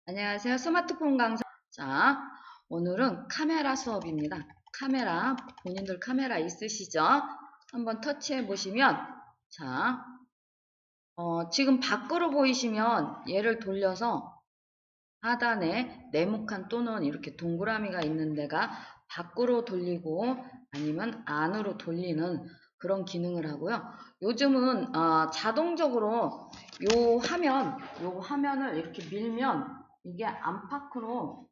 안녕하세요. 스마트폰 강사. 자, 오늘은 카메라 수업입니다. 카메라, 본인들 카메라 있으시죠? 한번 터치해 보시면, 자, 지금 밖으로 보이시면 얘를 돌려서 하단에 네모칸 또는 이렇게 동그라미가 있는 데가 밖으로 돌리고 아니면 안으로 돌리는 그런 기능을 하고요. 요즘은 자동적으로 요 화면을 이렇게 밀면 이게 안팎으로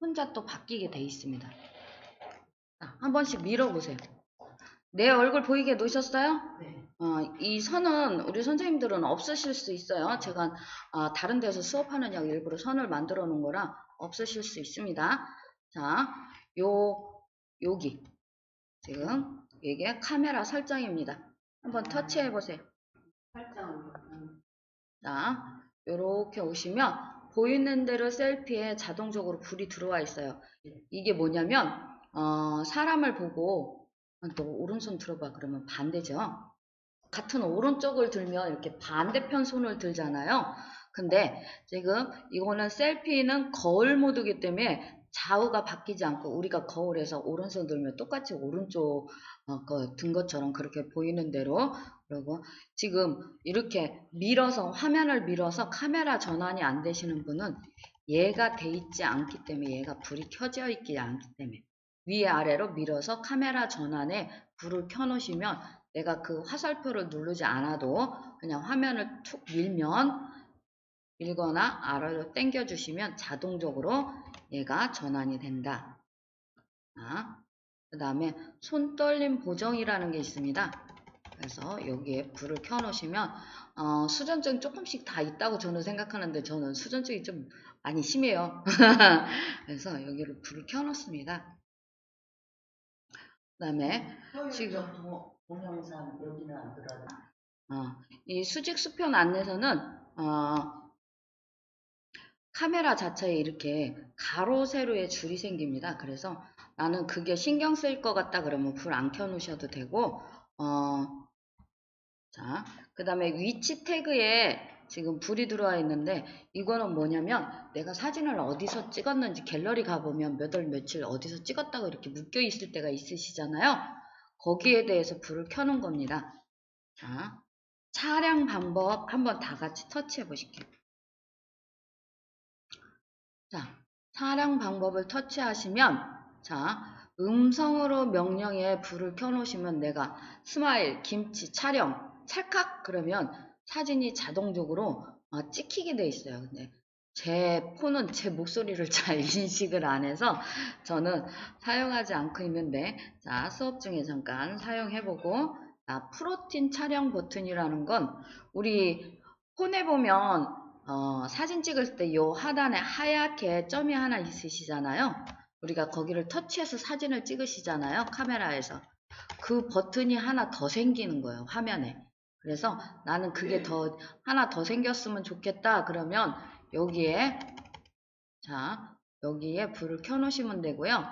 혼자 또 바뀌게 돼 있습니다. 자, 한 번씩 밀어보세요. 내 얼굴 보이게 놓으셨어요? 네. 이 선은 우리 선생님들은 없으실 수 있어요. 제가 다른 데서 수업하는 약 일부러 선을 만들어 놓은 거라 없으실 수 있습니다. 자, 여기 지금 이게 카메라 설정입니다. 한번 터치해 보세요. 설정. 자, 요렇게 오시면 보이는 대로 셀피에 자동적으로 불이 들어와 있어요. 이게 뭐냐면 사람을 보고 또 오른손 들어봐 그러면 반대죠. 같은 오른쪽을 들면 이렇게 반대편 손을 들잖아요. 근데 지금 이거는 셀피는 거울 모드이기 때문에 좌우가 바뀌지 않고 우리가 거울에서 오른손 들면 똑같이 오른쪽 든 것처럼 그렇게 보이는 대로. 그리고 지금 이렇게 밀어서 화면을 밀어서 카메라 전환이 안 되시는 분은 얘가 돼 있지 않기 때문에 얘가 불이 켜져 있지 않기 때문에 위에 아래로 밀어서 카메라 전환에 불을 켜 놓으시면 내가 그 화살표를 누르지 않아도 그냥 화면을 툭 밀거나 아래로 당겨 주시면 자동적으로 얘가 전환이 된다. 그 다음에 손떨림 보정이라는 게 있습니다. 그래서 여기에 불을 켜 놓으시면 수전증 조금씩 다 있다고 저는 생각하는데 저는 수전증이 좀 많이 심해요. 그래서 여기를 불을 켜 놓습니다. 그 다음에 지금 동영상 여기는 안 들어가. 이 수직 수평 안에서는 카메라 자체에 이렇게 가로 세로의 줄이 생깁니다. 그래서 나는 그게 신경 쓸 것 같다 그러면 불 안 켜 놓으셔도 되고 자, 그 다음에 위치 태그에 지금 불이 들어와 있는데 이거는 뭐냐면 내가 사진을 어디서 찍었는지 갤러리 가보면 몇 월 며칠 어디서 찍었다고 이렇게 묶여 있을 때가 있으시잖아요. 거기에 대해서 불을 켜는 겁니다. 자, 촬영 방법 한번 다 같이 터치해 보실게요. 자, 촬영 방법을 터치하시면 자, 음성으로 명령에 불을 켜놓으시면 내가 스마일, 김치, 촬영, 찰칵 그러면 사진이 자동적으로 찍히게 돼 있어요. 근데 제 폰은 제 목소리를 잘 인식을 안 해서 저는 사용하지 않고 있는데 자, 수업 중에 잠깐 사용해보고 자, 프로틴 촬영 버튼이라는 건 우리 폰에 보면 사진 찍을 때 요 하단에 하얗게 점이 하나 있으시잖아요. 우리가 거기를 터치해서 사진을 찍으시잖아요. 카메라에서. 그 버튼이 하나 더 생기는 거예요. 화면에. 그래서 나는 그게 하나 더 생겼으면 좋겠다. 그러면 여기에, 자, 여기에 불을 켜 놓으시면 되고요.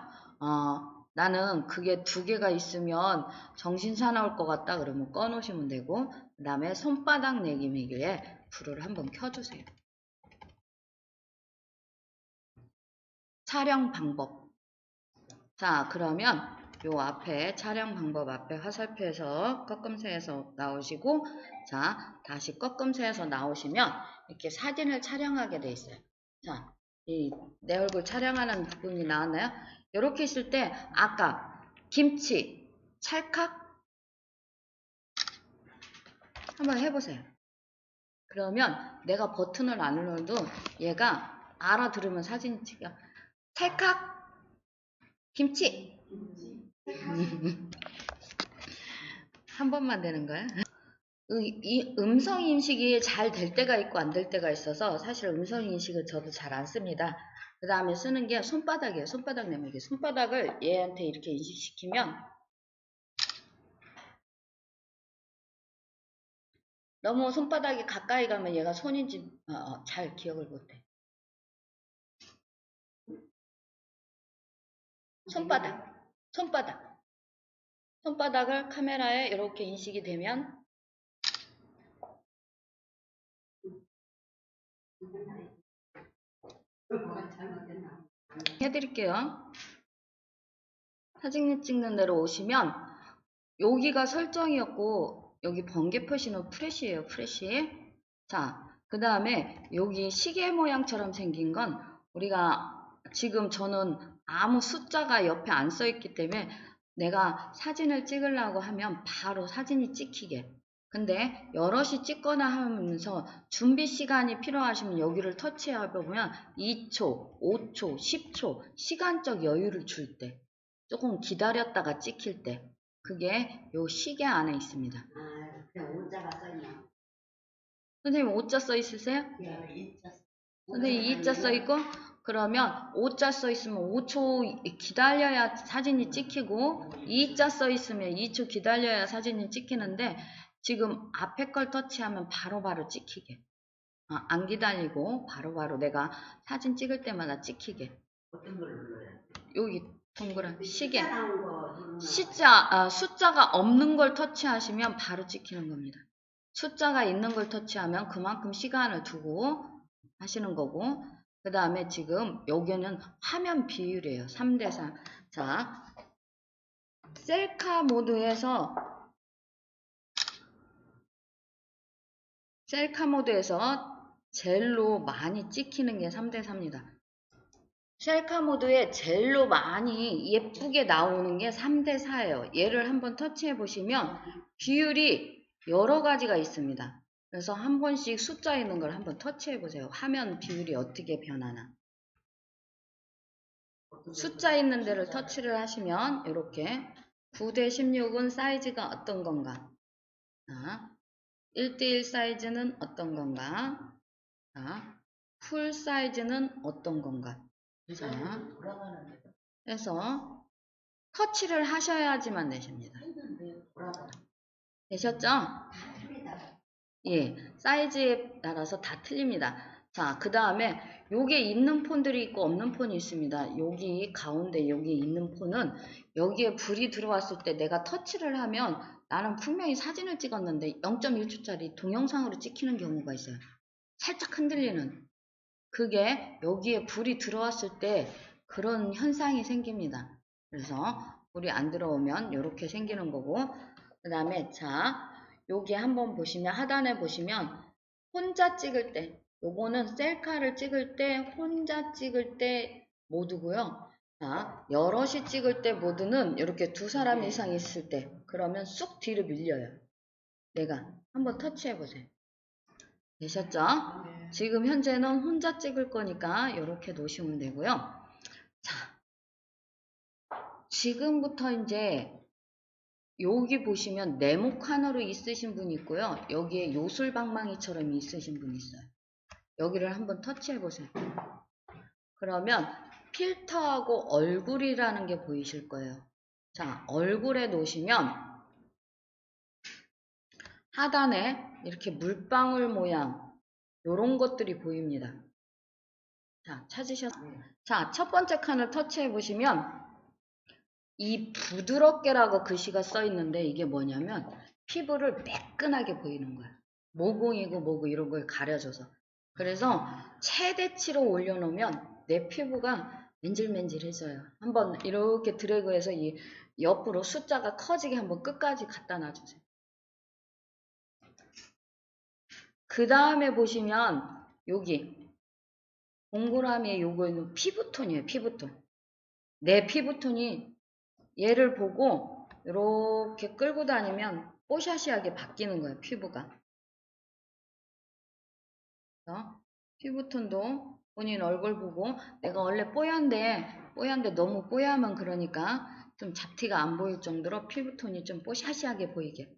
나는 그게 두 개가 있으면 정신 사나울 것 같다. 그러면 꺼 놓으시면 되고, 그 다음에 손바닥 내기미기에 불을 한번 켜주세요. 촬영 방법. 자, 그러면 요 앞에 촬영 방법 앞에 화살표에서 꺾음새에서 나오시고 자, 다시 꺾음새에서 나오시면 이렇게 사진을 촬영하게 돼 있어요. 자, 내 얼굴 촬영하는 부분이 나왔나요? 이렇게 있을 때 아까 김치, 찰칵 한번 해보세요. 그러면 내가 버튼을 안 눌러도 얘가 알아들으면 사진 찍어. 찰칵 김치 한 번만 되는 거야? 이 음성 인식이 잘 될 때가 있고 안 될 때가 있어서 사실 음성 인식을 저도 잘 안 씁니다. 그 다음에 쓰는 게 손바닥이에요. 손바닥 내밀기. 손바닥을 얘한테 이렇게 인식시키면 너무 손바닥이 가까이 가면 얘가 손인지 잘 기억을 못해. 손바닥, 손바닥. 손바닥을 카메라에 이렇게 인식이 되면 해드릴게요. 사진 찍는 데로 오시면 여기가 설정이었고 여기 번개 표시는 프레쉬예요. 프레쉬. 자, 그 다음에 여기 시계 모양처럼 생긴 건 우리가 지금 저는 아무 숫자가 옆에 안 써 있기 때문에 내가 사진을 찍으려고 하면 바로 사진이 찍히게. 근데 여럿이 찍거나 하면서 준비 시간이 필요하시면 여기를 터치해 보면 2초, 5초, 10초 시간적 여유를 줄 때, 조금 기다렸다가 찍힐 때, 그게 요 시계 안에 있습니다. 아, 그냥 오자가 써있나? 선생님 5자 써 있으세요? 네, 이자. 선생님 2자 써 있고, 그러면 5자 써 있으면 5초 기다려야 사진이 찍히고 2자 써 있으면 2초 기다려야 사진이 찍히는데 지금 앞에 걸 터치하면 바로바로 찍히게. 안 기다리고 바로바로 내가 사진 찍을 때마다 찍히게. 어떤 걸 눌러야 돼? 여기 동그란 시계. 나온 거 누르면 숫자가 없는 걸 터치하시면 바로 찍히는 겁니다. 숫자가 있는 걸 터치하면 그만큼 시간을 두고 하시는 거고, 그 다음에 지금 여기는 화면 비율이에요. 3대4. 자, 셀카 모드에서 젤로 많이 찍히는 게 3대4입니다. 셀카 모드에 젤로 많이 예쁘게 나오는 게 3대4예요. 얘를 한번 터치해 보시면 비율이 여러 가지가 있습니다. 그래서 한 번씩 숫자 있는 걸 한번 터치해 보세요. 화면 비율이 어떻게 변하나. 숫자 있는 데를 터치를 하시면 이렇게 9대16은 사이즈가 어떤 건가? 자, 1대1 사이즈는 어떤 건가? 자, 풀 사이즈는 어떤 건가? 자, 그래서 터치를 하셔야지만 되십니다. 되셨죠? 예, 사이즈에 따라서 다 틀립니다. 자, 그 다음에 여기에 있는 폰들이 있고 없는 폰이 있습니다. 여기 가운데 여기 있는 폰은 여기에 불이 들어왔을 때 내가 터치를 하면 나는 분명히 사진을 찍었는데 0.1초짜리 동영상으로 찍히는 경우가 있어요. 살짝 흔들리는. 그게 여기에 불이 들어왔을 때 그런 현상이 생깁니다. 그래서 불이 안 들어오면 이렇게 생기는 거고, 그 다음에 자, 여기 한번 보시면 하단에 보시면 혼자 찍을 때, 요거는 셀카를 찍을 때 혼자 찍을 때 모드고요. 자, 여럿이 찍을 때 모드는 이렇게 두 사람 이상 있을 때 그러면 쑥 뒤로 밀려요. 내가 한번 터치해 보세요. 되셨죠? 지금 현재는 혼자 찍을 거니까 이렇게 놓으시면 되고요. 자, 지금부터 이제 여기 보시면 네모칸으로 있으신 분이 있고요. 여기에 요술방망이처럼 있으신 분이 있어요. 여기를 한번 터치해 보세요. 그러면 필터하고 얼굴이라는 게 보이실 거예요. 자, 얼굴에 놓으시면 하단에 이렇게 물방울 모양 요런 것들이 보입니다. 자, 찾으셨어요? 자, 첫 번째 칸을 터치해 보시면 이 부드럽게라고 글씨가 써 있는데 이게 뭐냐면 피부를 매끈하게 보이는 거야. 모공이고 뭐고 이런 걸 가려줘서. 그래서 최대치로 올려놓으면 내 피부가 맨질맨질해져요. 한번 이렇게 드래그해서 이 옆으로 숫자가 커지게 한번 끝까지 갖다 놔주세요. 그 다음에 보시면 여기 동그라미에 요거는 피부톤이에요. 피부톤. 내 피부톤이 얘를 보고 이렇게 끌고 다니면 뽀샤시하게 바뀌는 거예요. 피부가. 피부톤도 본인 얼굴 보고 내가 원래 뽀얀데 너무 뽀야면 그러니까 좀 잡티가 안 보일 정도로 피부톤이 좀 뽀샤시하게 보이게.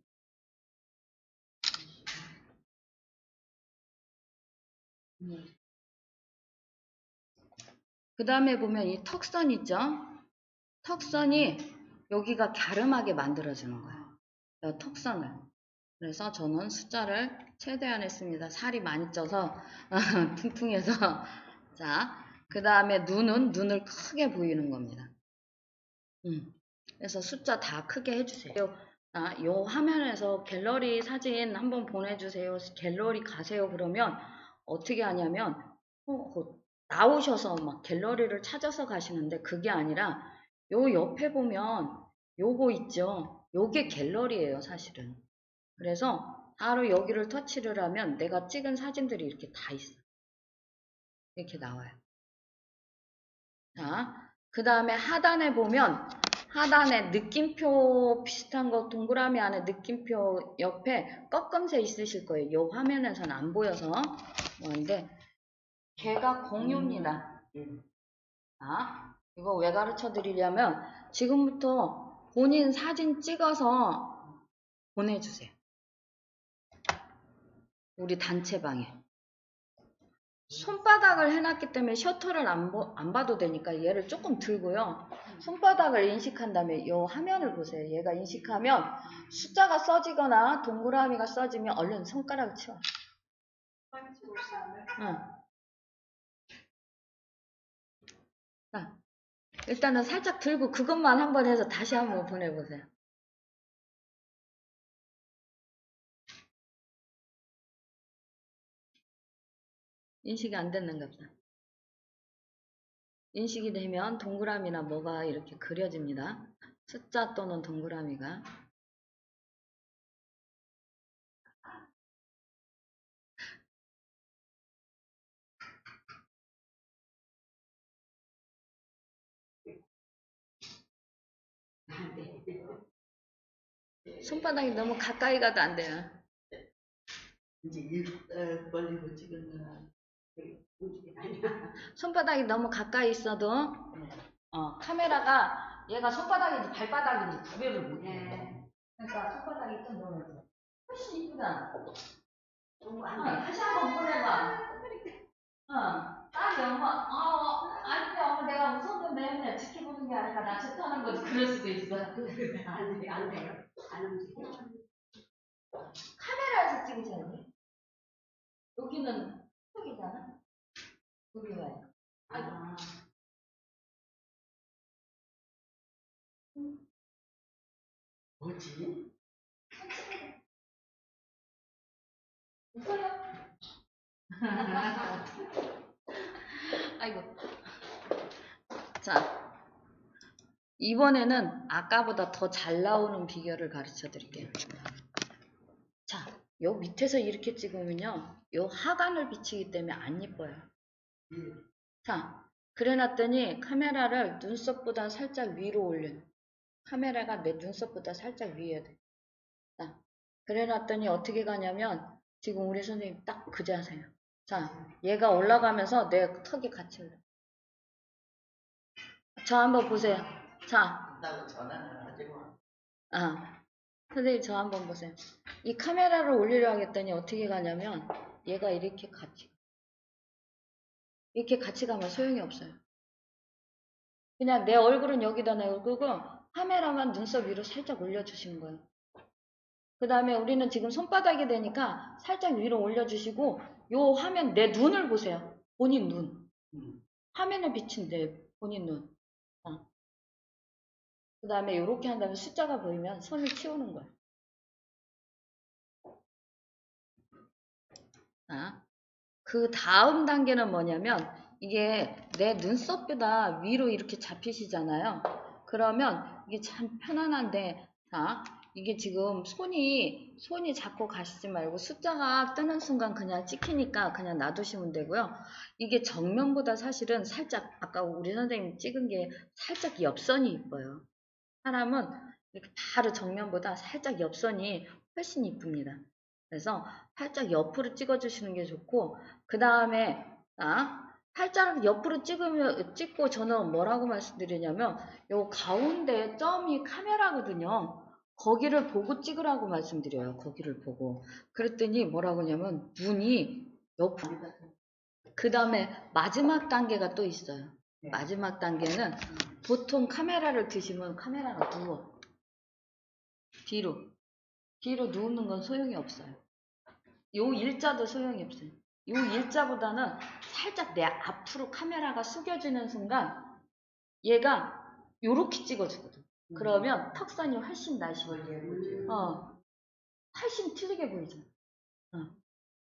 그 다음에 보면 이 턱선 있죠? 턱선이 여기가 갸름하게 만들어주는 거예요. 이 턱선을. 그래서 저는 숫자를 최대한 했습니다. 살이 많이 쪄서 퉁퉁해서. 자, 그 다음에 눈을 크게 보이는 겁니다. 그래서 숫자 다 크게 해주세요. 요 화면에서 갤러리 사진 한번 보내주세요. 갤러리 가세요. 그러면 어떻게 하냐면 나오셔서 막 갤러리를 찾아서 가시는데 그게 아니라 요 옆에 보면 요거 있죠. 요게 갤러리예요, 사실은. 그래서 바로 여기를 터치를 하면 내가 찍은 사진들이 이렇게 다 있어. 이렇게 나와요. 자, 그 다음에 하단에 보면 하단에 느낌표 비슷한 거 동그라미 안에 느낌표 옆에 꺾음새 있으실 거예요. 요 화면에서는 안 보여서 뭐인데 걔가 공유입니다. 자, 이거 왜 가르쳐 드리려면 지금부터 본인 사진 찍어서 보내주세요. 우리 단체방에. 손바닥을 해놨기 때문에 셔터를 안 봐도 되니까 얘를 조금 들고요. 손바닥을 인식한 다음에 이 화면을 보세요. 얘가 인식하면 숫자가 써지거나 동그라미가 써지면 얼른 손가락을 치워. 응. 자, 일단은 살짝 들고 그것만 한번 해서 다시 한번 보내보세요. 인식이 안 됐는가 보다. 인식이 되면 동그라미나 뭐가 이렇게 그려집니다. 숫자 또는 동그라미가. 손바닥이 너무 가까이 가도 안 돼요. 이제 일 벌리고 찍은 거나 움직임 아니야. 손바닥이 너무 가까이 있어도 카메라가 얘가 손바닥인지 발바닥인지 구별을 못해. 그러니까 손바닥이 좀 넓어져. 훨씬 이쁘다. 다시 한번 보내봐. 딸이 엄마, 아닌데 엄마 내가 웃었는데 지켜보는 게 아니라 나 좋다는 거지. 그럴 수도 있어. 안 돼요. 안 움직여. 카메라에서 찍으셔야 돼. 여기는 여기잖아. 여기 와요. 아. 뭐지? 웃어요. 아이고. 자, 이번에는 아까보다 더 잘 나오는 비결을 가르쳐 드릴게요. 자, 요 밑에서 이렇게 찍으면요. 요 하관을 비치기 때문에 안 예뻐요. 자, 그래 놨더니 카메라를 눈썹보다 살짝 위로 올린. 카메라가 내 눈썹보다 살짝 위에 돼. 자, 그래 놨더니 어떻게 가냐면 지금 우리 선생님 딱 그 자세요. 자, 얘가 올라가면서 내 턱이 같이 올라. 저 한번 보세요. 자, 나도 전화를 하지 마. 선생님 저 한번 보세요. 이 카메라를 올리려 하겠더니 어떻게 가냐면 얘가 이렇게 같이 가면 소용이 없어요. 그냥 내 얼굴은 여기다 놔두고 카메라만 눈썹 위로 살짝 올려주시는 거예요. 그 다음에 우리는 지금 손바닥이 되니까 살짝 위로 올려주시고 요 화면 내 눈을 보세요. 본인 눈. 화면에 비친 내 본인 눈. 그 다음에 이렇게 한 다음에 숫자가 보이면 손을 치우는 거예요. 그 다음 단계는 뭐냐면 이게 내 눈썹보다 위로 이렇게 잡히시잖아요. 그러면 이게 참 편안한데 자, 이게 지금 손이 잡고 가시지 말고 숫자가 뜨는 순간 그냥 찍히니까 그냥 놔두시면 되고요. 이게 정면보다 사실은 살짝 아까 우리 선생님 찍은 게 살짝 옆선이 이뻐요. 사람은 이렇게 바로 정면보다 살짝 옆선이 훨씬 이쁩니다. 그래서 살짝 옆으로 찍어주시는 게 좋고 그 다음에 살짝 옆으로 찍고 저는 뭐라고 말씀드리냐면 요 가운데 점이 카메라거든요. 거기를 보고 찍으라고 말씀드려요. 거기를 보고. 그랬더니 뭐라고 하냐면 눈이 옆으로. 그 다음에 마지막 단계가 또 있어요. 마지막 단계는 보통 카메라를 드시면 카메라가 누워. 뒤로 누우는 건 소용이 없어요. 요 일자도 소용이 없어요. 요 일자보다는 살짝 내 앞으로 카메라가 숙여지는 순간 얘가 요렇게 찍어주거든. 그러면 턱선이 훨씬 나시고 훨씬 틀리게 보이죠.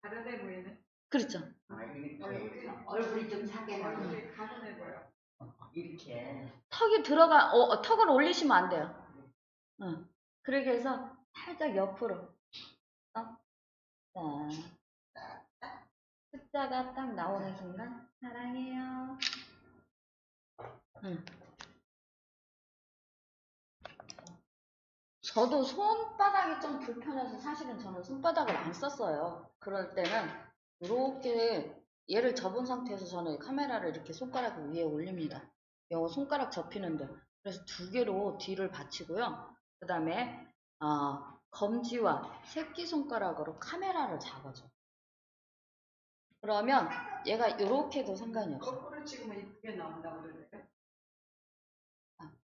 다르게 보이네. 그렇죠. 아, 이렇게. 얼굴이 좀 작게 나오네. 얼굴이 가늘해 보여. 이렇게. 턱이 턱을 올리시면 안 돼요. 응. 그렇게 해서 살짝 옆으로. 자, 숫자가 딱 나오는 순간, 사랑해요. 응. 저도 손바닥이 좀 불편해서 사실은 저는 손바닥을 안 썼어요. 그럴 때는 이렇게 얘를 접은 상태에서 저는 카메라를 이렇게 손가락 위에 올립니다. 요 손가락 접히는데. 그래서 두 개로 뒤를 받치고요. 그 다음에 검지와 새끼손가락으로 카메라를 잡아줘. 그러면 얘가 이렇게도 상관이 없어. 거꾸로 찍으면 이쁘게 나온다고 그러는데.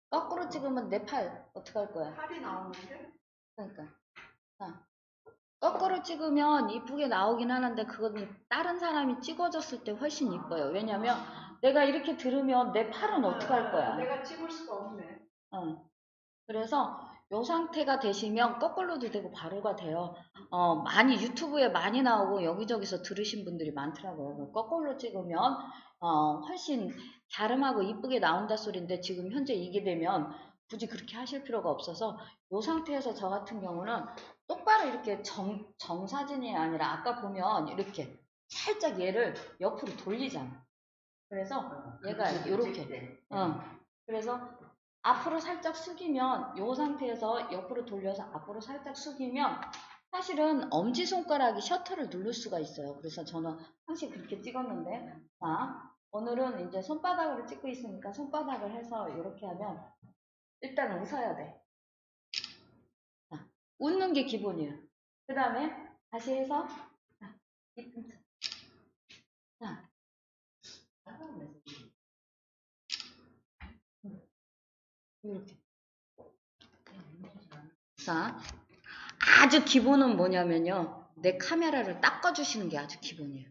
거꾸로 찍으면 내 팔 어떡할 거야? 팔이 나오는데? 그러니까. 자, 거꾸로 찍으면 이쁘게 나오긴 하는데 그거는 다른 사람이 찍어줬을 때 훨씬 이뻐요. 왜냐면 내가 이렇게 들으면 내 팔은 어떡할 거야? 내가 찍을 수가 없네. 그래서 이 상태가 되시면 거꾸로도 되고 바로가 돼요. 많이 유튜브에 많이 나오고 여기저기서 들으신 분들이 많더라고요. 거꾸로 찍으면 훨씬 갸름하고 이쁘게 나온다 소리인데 지금 현재 이게 되면 굳이 그렇게 하실 필요가 없어서 이 상태에서 저 같은 경우는 똑바로 이렇게 정사진이 아니라 아까 보면 이렇게 살짝 얘를 옆으로 돌리잖아. 그래서 얘가 이렇게 그래서 앞으로 살짝 숙이면 이 상태에서 옆으로 돌려서 앞으로 살짝 숙이면 사실은 엄지손가락이 셔터를 누를 수가 있어요. 그래서 저는 항상 그렇게 찍었는데 자 오늘은 이제 손바닥으로 찍고 있으니까 손바닥을 해서 이렇게 하면 일단 웃어야 돼. 자, 웃는 게 기본이에요. 그 다음에 다시 해서 이쁜 척. 자, 이렇게. 자, 아주 기본은 뭐냐면요. 내 카메라를 닦아주시는 게 아주 기본이에요.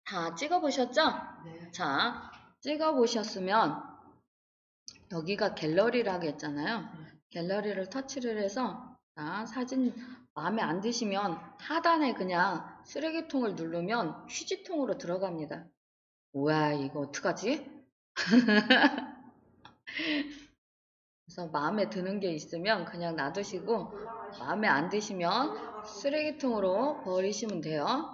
다 찍어보셨죠? 네. 자, 찍어보셨으면 여기가 갤러리라고 했잖아요. 갤러리를 터치를 해서 자, 사진 마음에 안 드시면 하단에 그냥 쓰레기통을 누르면 휴지통으로 들어갑니다. 뭐야 이거 어떡하지? 그래서 마음에 드는 게 있으면 그냥 놔두시고 마음에 안 드시면 쓰레기통으로 버리시면 돼요.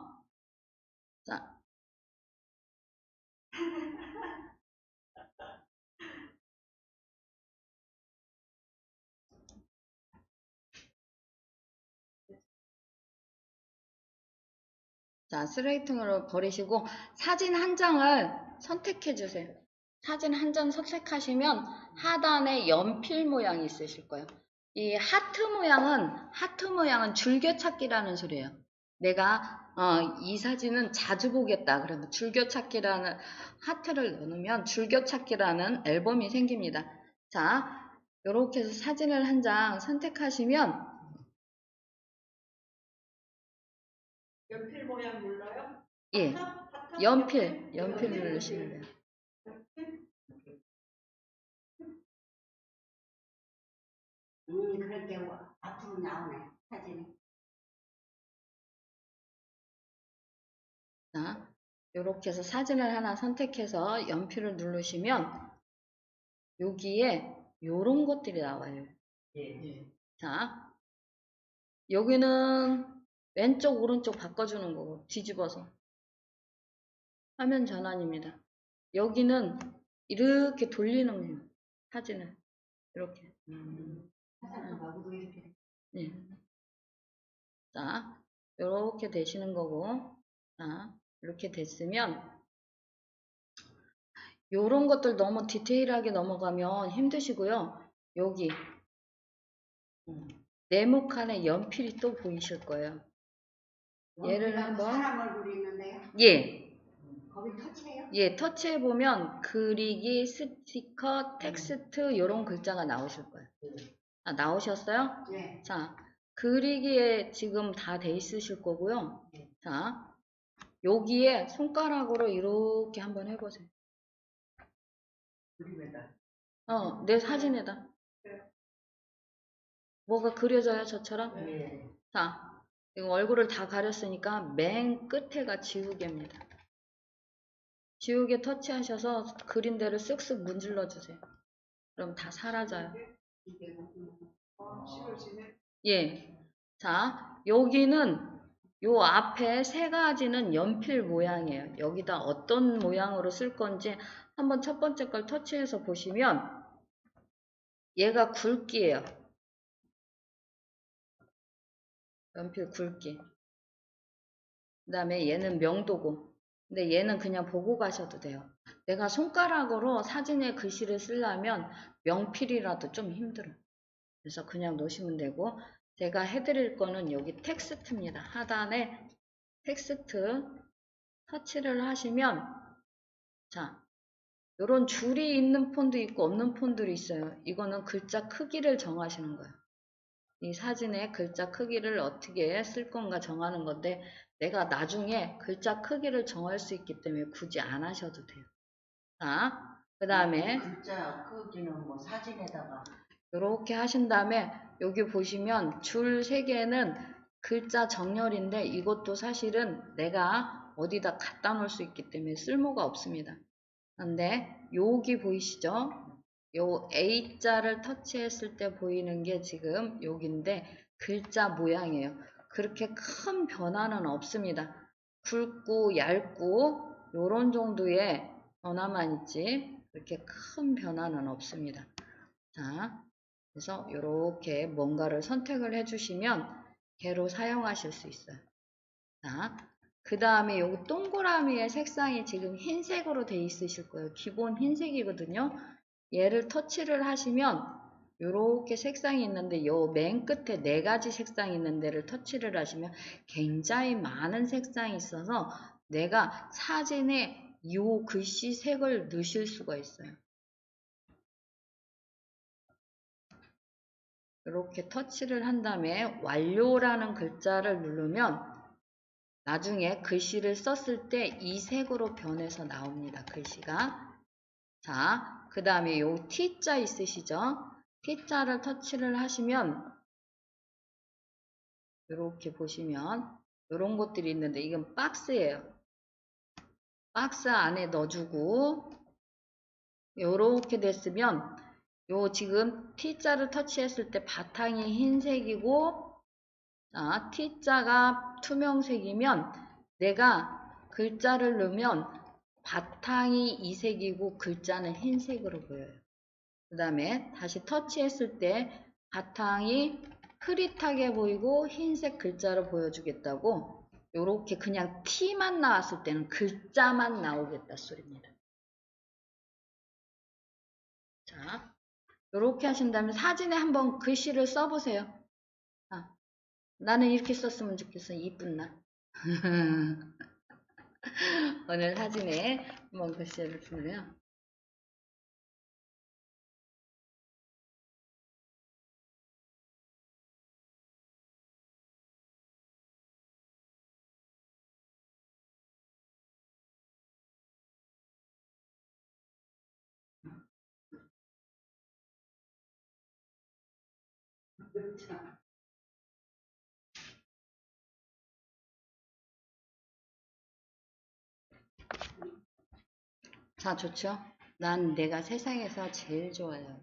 자, 쓰레기통으로 버리시고 사진 한 장을 선택해 주세요. 사진 한 장 선택하시면 하단에 연필 모양이 있으실 거예요. 이 하트 모양은 즐겨찾기라는 소리예요. 내가 이 사진은 자주 보겠다 그러면 즐겨찾기라는 하트를 넣으면 즐겨찾기라는 앨범이 생깁니다. 자, 이렇게 해서 사진을 한 장 선택하시면 연필 모양 눌러요? 예, 하트? 연필 누르시면 돼요. 그렇게 앞으로 나오네, 사진이. 자, 이렇게 해서 사진을 하나 선택해서 연필을 누르시면 여기에 요런 것들이 나와요. 예. 자, 여기는 왼쪽 오른쪽 바꿔주는 거고 뒤집어서 화면 전환입니다. 여기는 이렇게 돌리는 거예요. 사진을 이렇게. 네. 자, 이렇게 되시는 거고, 자, 이렇게 됐으면 요런 것들 너무 디테일하게 넘어가면 힘드시고요. 여기 네모칸에 연필이 또 보이실 거예요. 얘를 한번 사람 얼굴이 있는데요? 예. 거기 터치해요? 예, 터치해 보면 그리기, 스티커, 텍스트 요런 글자가 나오실 거예요. 나오셨어요? 네. 자, 그리기에 지금 다 돼 있으실 거고요. 자, 여기에 손가락으로 이렇게 한번 해보세요. 그림에다. 내 사진에다. 뭐가 그려져요, 저처럼? 네. 자, 이거 얼굴을 다 가렸으니까 맨 끝에가 지우개입니다. 지우개 터치하셔서 그린 대로 쓱쓱 문질러 주세요. 그럼 다 사라져요. 지워지네. 예. 자, 여기는 요 앞에 세 가지는 연필 모양이에요. 여기다 어떤 모양으로 쓸 건지 한번 첫 번째 걸 터치해서 보시면 얘가 굵기예요. 연필 굵기. 그 다음에 얘는 명도고. 근데 얘는 그냥 보고 가셔도 돼요. 내가 손가락으로 사진에 글씨를 쓰려면 명필이라도 좀 힘들어. 그래서 그냥 놓으시면 되고, 제가 해드릴 거는 여기 텍스트입니다. 하단에 텍스트 터치를 하시면, 자, 요런 줄이 있는 폰도 있고 없는 폰들이 있어요. 이거는 글자 크기를 정하시는 거예요. 이 사진의 글자 크기를 어떻게 쓸 건가 정하는 건데, 내가 나중에 글자 크기를 정할 수 있기 때문에 굳이 안 하셔도 돼요. 자, 그 다음에 글자 크기는 뭐 사진에다가 이렇게 하신 다음에 여기 보시면 줄 3개는 글자 정렬인데 이것도 사실은 내가 어디다 갖다 놓을 수 있기 때문에 쓸모가 없습니다. 근데 여기 보이시죠? 요 A자를 터치했을 때 보이는 게 지금 여기인데 글자 모양이에요. 그렇게 큰 변화는 없습니다. 굵고 얇고 요런 정도의 변화만 있지 그렇게 큰 변화는 없습니다. 자, 그래서 이렇게 뭔가를 선택을 해주시면 걔로 사용하실 수 있어요. 자, 그 다음에 요 동그라미의 색상이 지금 흰색으로 돼 있으실 거예요. 기본 흰색이거든요. 얘를 터치를 하시면 이렇게 색상이 있는데 요 맨 끝에 4가지 색상이 있는 데를 터치를 하시면 굉장히 많은 색상이 있어서 내가 사진에 요 글씨 색을 넣으실 수가 있어요. 이렇게 터치를 한 다음에 완료라는 글자를 누르면 나중에 글씨를 썼을 때 이 색으로 변해서 나옵니다. 글씨가. 자, 그 다음에 요 T자 있으시죠? T자를 터치를 하시면 이렇게 보시면 이런 것들이 있는데 이건 박스예요. 박스 안에 넣어주고 이렇게 됐으면 요 지금 T자를 터치했을 때 바탕이 흰색이고 자, T자가 투명색이면 내가 글자를 넣으면 바탕이 이색이고 글자는 흰색으로 보여요. 그 다음에 다시 터치했을 때 바탕이 흐릿하게 보이고 흰색 글자를 보여주겠다고 요렇게 그냥 T만 나왔을 때는 글자만 나오겠다 소리입니다. 자, 요렇게 하신 다음에 사진에 한번 글씨를 써보세요. 아, 나는 이렇게 썼으면 좋겠어. 이쁜 나. 오늘 사진에 한번 글씨를 쓰면 자, 좋죠? 난 내가 세상에서 제일 좋아요.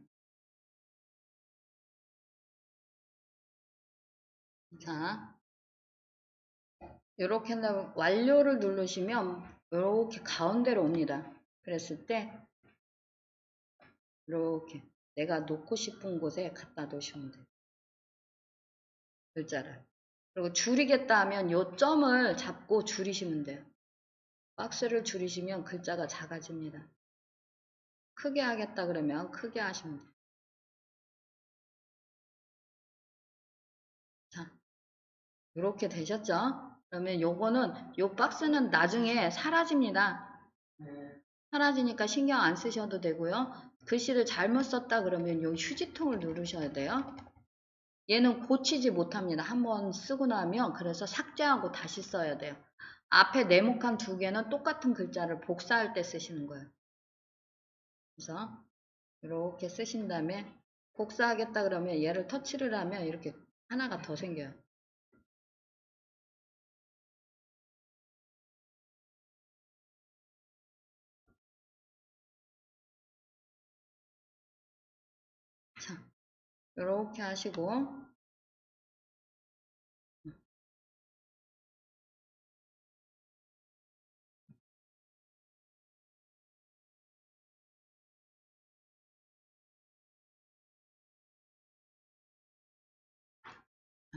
자, 이렇게 한다면 완료를 누르시면 이렇게 가운데로 옵니다. 그랬을 때 이렇게 내가 놓고 싶은 곳에 갖다 놓으시면 돼요. 글자를. 그리고 줄이겠다 하면 요 점을 잡고 줄이시면 돼요. 박스를 줄이시면 글자가 작아집니다. 크게 하겠다 그러면 크게 하시면 돼요. 자, 이렇게 되셨죠? 그러면 요거는 요 박스는 나중에 사라집니다. 사라지니까 신경 안 쓰셔도 되고요. 글씨를 잘못 썼다 그러면 요 휴지통을 누르셔야 돼요. 얘는 고치지 못합니다. 한번 쓰고 나면 그래서 삭제하고 다시 써야 돼요. 앞에 네모칸 2개는 똑같은 글자를 복사할 때 쓰시는 거예요. 그래서 이렇게 쓰신 다음에 복사하겠다 그러면 얘를 터치를 하면 이렇게 하나가 더 생겨요. 자, 이렇게 하시고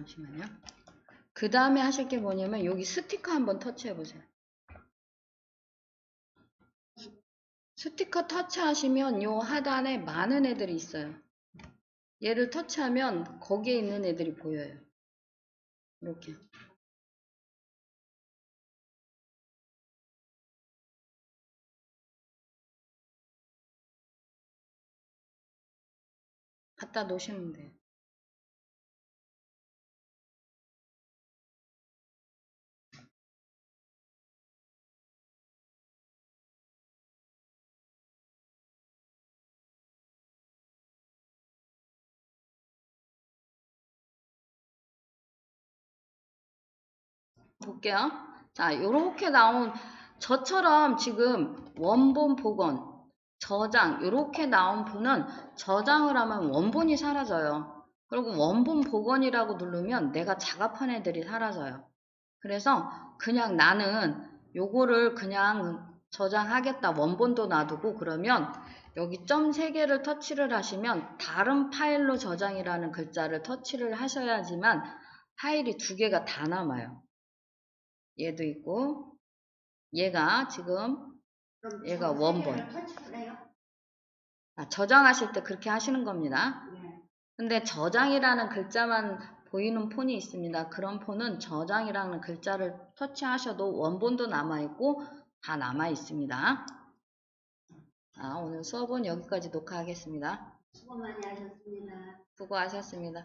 잠시만요. 그 다음에 하실 게 뭐냐면 여기 스티커 한번 터치해 보세요. 스티커 터치하시면 요 하단에 많은 애들이 있어요. 얘를 터치하면 거기에 있는 애들이 보여요. 이렇게. 갖다 놓으시면 돼요. 볼게요. 자, 요렇게 나온 저처럼 지금 원본 복원, 저장 요렇게 나온 분은 저장을 하면 원본이 사라져요. 그리고 원본 복원이라고 누르면 내가 작업한 애들이 사라져요. 그래서 그냥 나는 요거를 그냥 저장하겠다. 원본도 놔두고 그러면 여기 점 3개를 터치를 하시면 다른 파일로 저장이라는 글자를 터치를 하셔야지만 파일이 2개가 다 남아요. 얘도 있고 얘가 지금 그럼 얘가 전 원본. 세계를 터치를 해요? 저장하실 때 그렇게 하시는 겁니다. 네. 근데 저장이라는 글자만 보이는 폰이 있습니다. 그런 폰은 저장이라는 글자를 터치하셔도 원본도 남아있고 다 남아있습니다. 자, 오늘 수업은 여기까지 녹화하겠습니다. 수고 많이 하셨습니다. 수고하셨습니다.